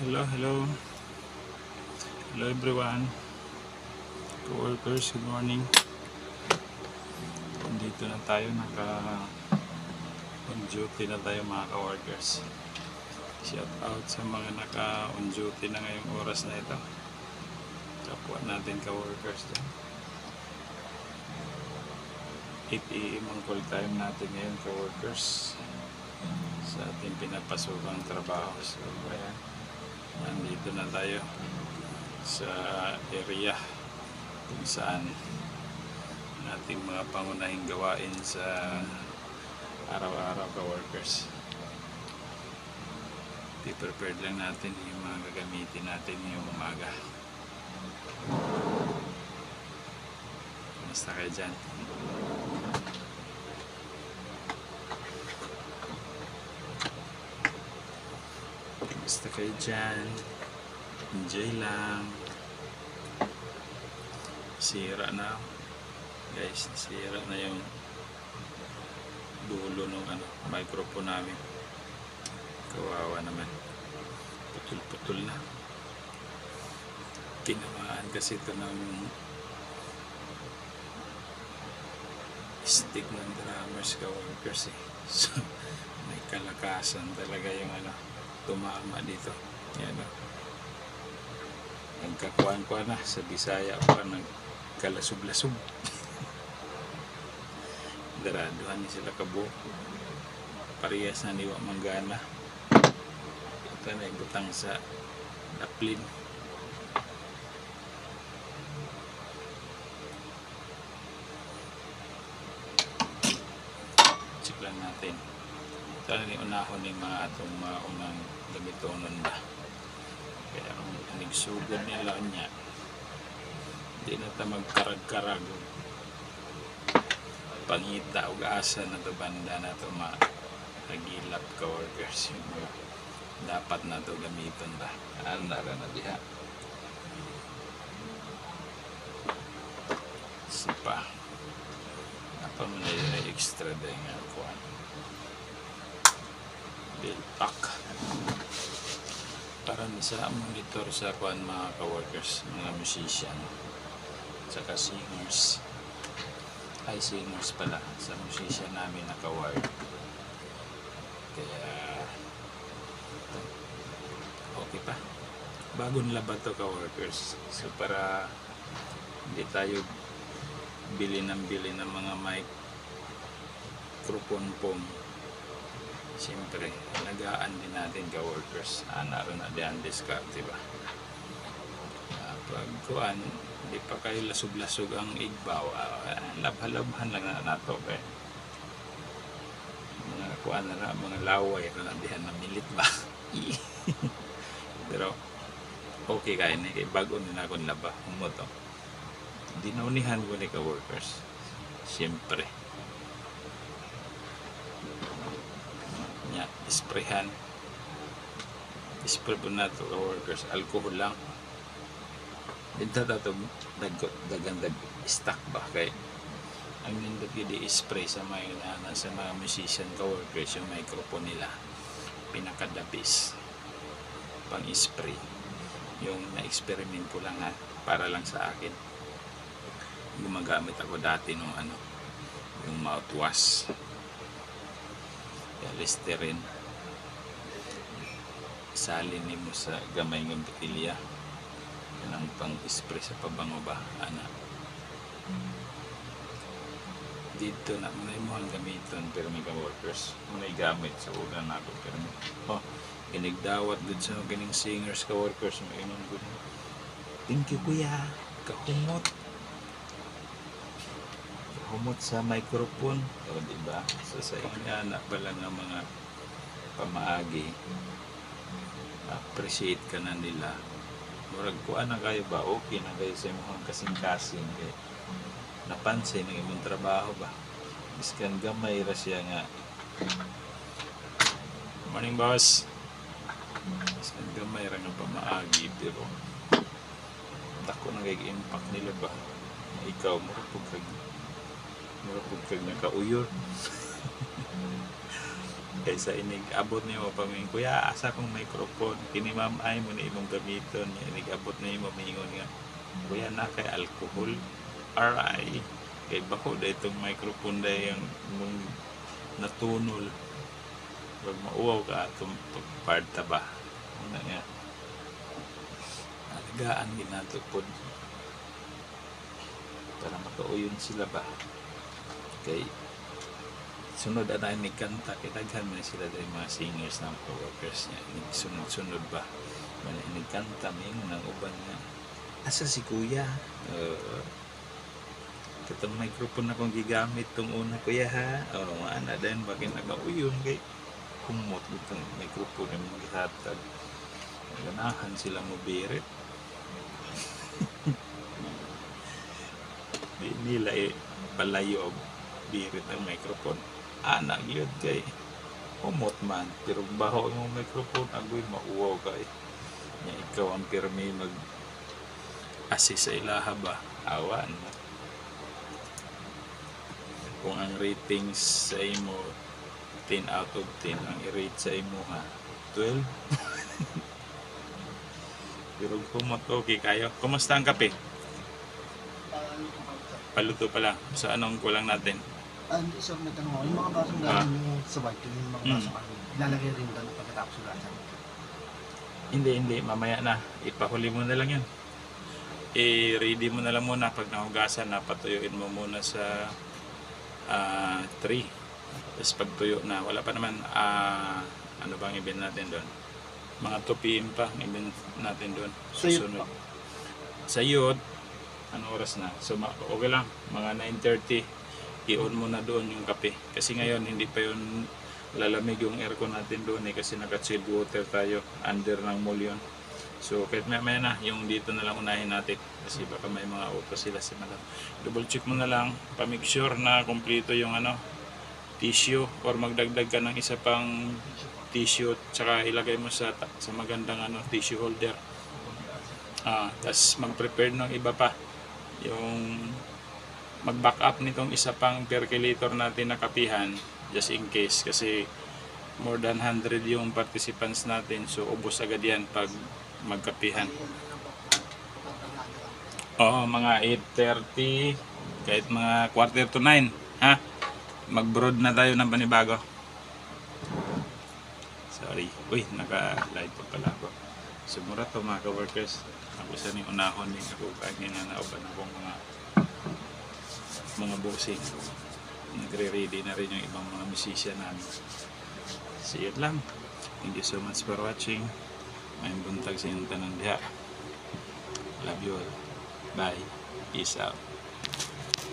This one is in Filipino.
Hello, hello. Hello everyone. Co-workers, good morning. Dito na tayo, on duty na tayo mga co-workers. Shout out sa mga naka-on duty na ngayong oras na ito. Kapwa natin co-workers dyan. 8 AM ang call time natin ngayon co-workers. Sa ating pinapasukang trabaho. So, ayan. Nandito na tayo sa area kung saan nating mga pangunahing gawain sa araw-araw ka-workers. I-prepared lang natin yung mga gagamitin natin yung umaga. Kumusta kayo dyan? Kumusta kayo dyan? Enjoy lang. Sira na guys, sira na yung dulo ng microphone namin. Kawawa naman, putol-putol na. Tinamaan kasi ito ng stick ng drummers ka-workers so may kalakasan talaga yung tumama dito. Yan nagkakuan-kuan na sa Bisaya pa nagkalasub-lasub. Daraduhan ni sila kabo. Parehas na niwa manggana. Ito na ibutang sa daplin. Check lang natin. Ito na yung unahon ng mga atong mga unang gamitonon ba. Kaya kung nagsugod nila niya, hindi na ito magkarag-karag. Pangita o asa na ito banda na ito magilap ka-workers. Dapat na ito gamitin ba. Andara na diha. Sipa. Apa mo na yun ay extra dahil nga kuhan. Bilpak. Para sa monitor sa kuhan mga ka-workers, mga musician, saka singers. Ay singers pala sa musician namin naka-wire. Kaya okay pa. Bagong laba to ka-workers. So para hindi tayo bili ng mga microphone pong. Siyempre, nagaan din natin ka-workers. Naroon na diyan discard, diba? Pag kuhan, hindi pa kayo lasog-lasog ang igbaw. Labhan-labhan lang na nato. Mga kuhan na mga laway na diyan na milit ba? Pero, okay kayo na. Bago din akong laba. Umuto. Dinaunihan ko ni ka-workers. Siyempre. Sprayhan. Spray po na ito ka-workers. Alcohol lang. Dito ito dagandag stock ba kay ang nindot gidi spray sa mga musician ka-workers yung microphone nila pinakadabis pang spray yung na-experiment ko lang para lang sa akin. Gumagamit ako dati nung yung mouthwash Listerine. Salin mo sa gamay ng botilya. Yan ang pang-spray sa pabango ba? Dito na muna mo ang gamiton pero may ka-workers. Muna gamit sa ulan na ako pero inigdawat good sa kining singers ka-workers. Mainon good. Thank you kuya. Kahumot. Kahumot sa microphone. O diba? So sa ingana pala ng mga pamaagi. Appreciate ka na nila. Murag kuan na kayo ba? Okay na kayo sa imong kasing-kasing. Kaya napansin ng imong trabaho ba? Iskan gamay ra siya nga. Morning boss. Iskan gamay ra nga pamaagi pero dako na kay impact nila ba? Ikaw murag pug kag nakauyor. Kaysa inig abot niyo paming kuya asa kong microphone kini ma'am ay mo na imong gamiton inig abot na imo mingon nga kuya na kay alcohol RI kay bako da itong microphone da yung mong natunol wag mauwaw ka atong pagparta ba ano nga alagaan ginato pod para makauyon sila ba kay sunod na ni kanta kay daghan man sila dahil mga singers ng co-workers niya sunod-sunod ba man ni kanta mingon ang uban nga asa si kuya katong microphone na kong gigamit tong una kuya ha ana din bakit nagauyon kay kumot itong microphone yung gihatag ganahan sila mo birit di nila palayo birit ang microphone anak yun kay umot man pero baho yung microphone agoy mauwaw kay nya ikaw ang pirmi mag assist sa ilaha ba awan kung ang ratings sa imo 10 out of 10 ang i-rate sa imo ha 12 pero kumot okay kayo kumusta ang kape? Paluto pala sa anong kulang natin? Hindi, sir, may tanong ako. Yung mga basong galing sa white, yung mga basong ilalagay rin doon pagkatapos hugasan. Hindi. Mamaya na. Ipahuli mo na lang yan. I-ready mo na lang muna. Pag nahugasan na, patuyuin mo muna sa 3. Tapos pag tuyo na, wala pa naman, ano bang event natin doon? Mga 2 PM pa, event natin doon. Susunod. Sa youth, ano oras na? So, okay lang. Mga 9:30. I-on mo na doon yung kape. Kasi ngayon, hindi pa yun lalamig yung aircon natin doon kasi naka-chilled water tayo. Under ng mall yun. So, kahit may na, yung dito na lang unahin natin. Kasi baka may mga auto sila si madam. Double check mo na lang. Pa-make sure na kompleto yung tissue or magdagdag ka ng isa pang tissue tsaka ilagay mo sa magandang tissue holder. Tapos mag-prepare ng iba pa. Yung mag-back up nitong isa pang percolator natin na kapihan just in case kasi more than 100 yung participants natin so ubos agad yan pag magkapihan. Mga 8:30 kahit mga 8:45 ha mag-broad na tayo ng panibago. Sorry, naka-live pa pala ako. Sumura to mga ka-workers ako sa ning unahon din ako kanya na nauban akong mga bossing nagre-ready na rin yung ibang mga musician namin. See you lang. Thank you so much for watching. May buntag sa inyong tanan diha. Love you all. Bye. Peace out.